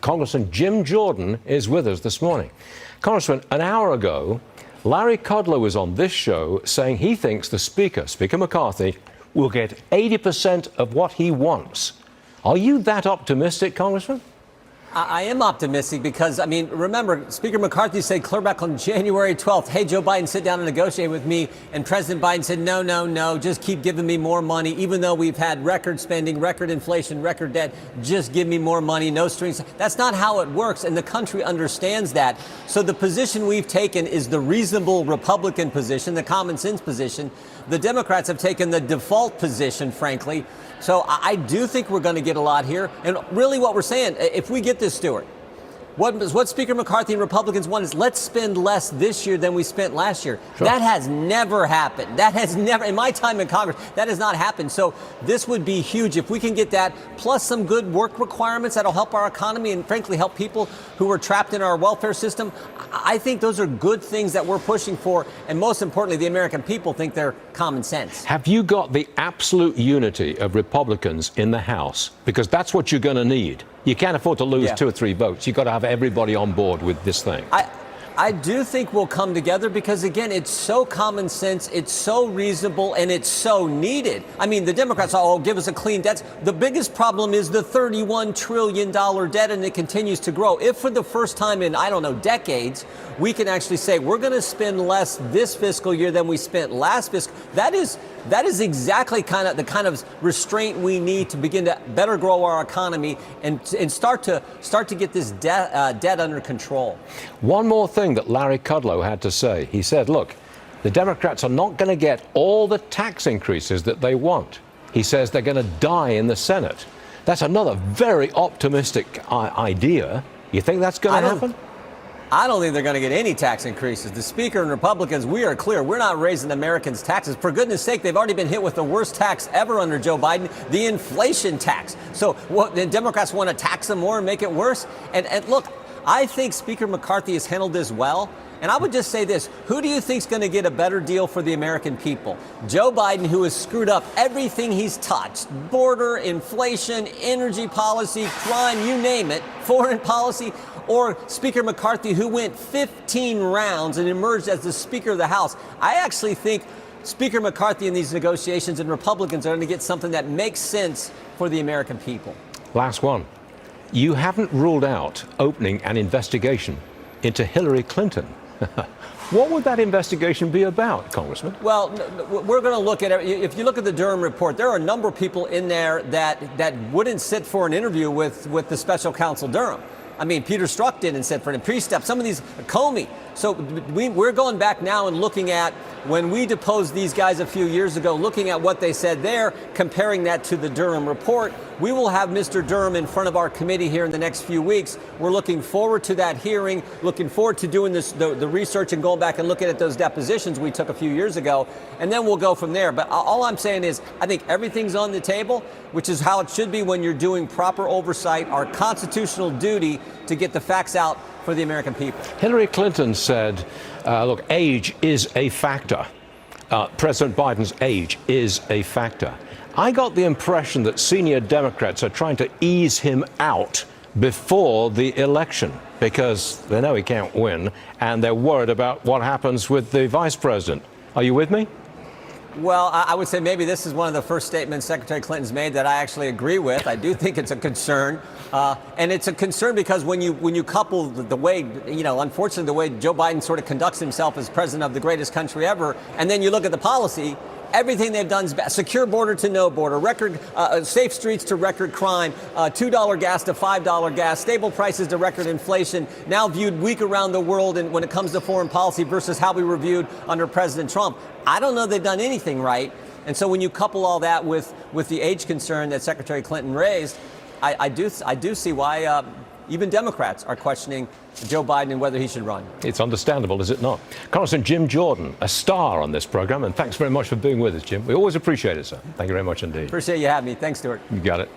Congressman Jim Jordan is with us this morning. Congressman, an hour ago, Larry Kudlow was on this show saying he thinks the Speaker, Speaker McCarthy, will get 80% of what he wants. Are you that optimistic, Congressman? I am optimistic because, I mean, remember, Speaker McCarthy said clear back on January 12th, hey, Joe Biden, sit down and negotiate with me. And President Biden said, no, just keep giving me more money. Even though we've had record spending, record inflation, record debt, just give me more money, no strings. That's not how it works, and the country understands that. So the position we've taken is the reasonable Republican position, the common sense position. The Democrats have taken the default position, frankly. So I do think we're going to get a lot here. And really what we're saying, if we get this, Stuart, what Speaker McCarthy and Republicans want is let's spend less this year than we spent last year. Sure. That has never happened. That has never, in my time in Congress, that has not happened. So this would be huge if we can get that, plus some good work requirements that'll help our economy and frankly help people who are trapped in our welfare system. I think those are good things that we're pushing for. And most importantly, the American people think they're common sense. Have you got the absolute unity of Republicans in the House? Because that's what you're going to need. You can't afford to lose 2 or 3 votes. You've got to have everybody on board with this thing. I do think we'll come together because, again, it's so common sense, it's so reasonable, and it's so needed. I mean, the Democrats, give us a clean debt. The biggest problem is the $31 trillion debt, and it continues to grow. If for the first time in, decades, we can actually say we're going to spend less this fiscal year than we spent last fiscal, that is exactly the kind of restraint we need to begin to better grow our economy and start to get this debt under control. One more thing that Larry Kudlow had to say. He said, look, the Democrats are not going to get all the tax increases that they want. He says they're going to die in the Senate. That's another very optimistic idea. You think that's going to happen? I don't think they're going to get any tax increases. The Speaker and Republicans, we are clear. We're not raising Americans' taxes. For goodness sake, they've already been hit with the worst tax ever under Joe Biden, the inflation tax. So the Democrats want to tax them more and make it worse? And look, I think Speaker McCarthy has handled this well. And I would just say this, who do you think is going to get a better deal for the American people? Joe Biden, who has screwed up everything he's touched, border, inflation, energy policy, crime, you name it, foreign policy, or Speaker McCarthy, who went 15 rounds and emerged as the Speaker of the House? I actually think Speaker McCarthy in these negotiations and Republicans are going to get something that makes sense for the American people. Last one. You haven't ruled out opening an investigation into Hillary Clinton. What would that investigation be about, Congressman? Well, we're going to look at it. If you look at the Durham report, there are a number of people in there that wouldn't sit for an interview with the special counsel Durham. I mean, Peter Strzok didn't sit for it. Pre-step, some of these, Comey. So we're going back now and looking at when we deposed these guys a few years ago, looking at what they said there, comparing that to the Durham report. We will have Mr. Durham in front of our committee here in the next few weeks. We're looking forward to that hearing, looking forward to doing the research and going back and looking at those depositions we took a few years ago, and then we'll go from there. But all I'm saying is I think everything's on the table, which is how it should be when you're doing proper oversight, our constitutional duty to get the facts out for the American people. Hillary Clinton said, look, age is a factor. President Biden's age is a factor. I got the impression that senior Democrats are trying to ease him out before the election because they know he can't win and they're worried about what happens with the vice president. Are you with me? Well, I would say maybe this is one of the first statements Secretary Clinton's made that I actually agree with. I do think it's a concern. And it's a concern because when you couple the way, unfortunately, the way Joe Biden sort of conducts himself as president of the greatest country ever, and then you look at the policy, everything they've done is bad. Secure border to no border, record safe streets to record crime, $2 gas to $5 gas, stable prices to record inflation, now viewed weak around the world and when it comes to foreign policy versus how we were viewed under President Trump. I don't know they've done anything right. And so when you couple all that with the age concern that Secretary Clinton raised, I do see why even Democrats are questioning Joe Biden and whether he should run. It's understandable, is it not? Congressman Jim Jordan, a star on this program, and thanks very much for being with us, Jim. We always appreciate it, sir. Thank you very much indeed. Appreciate you having me. Thanks, Stuart. You got it.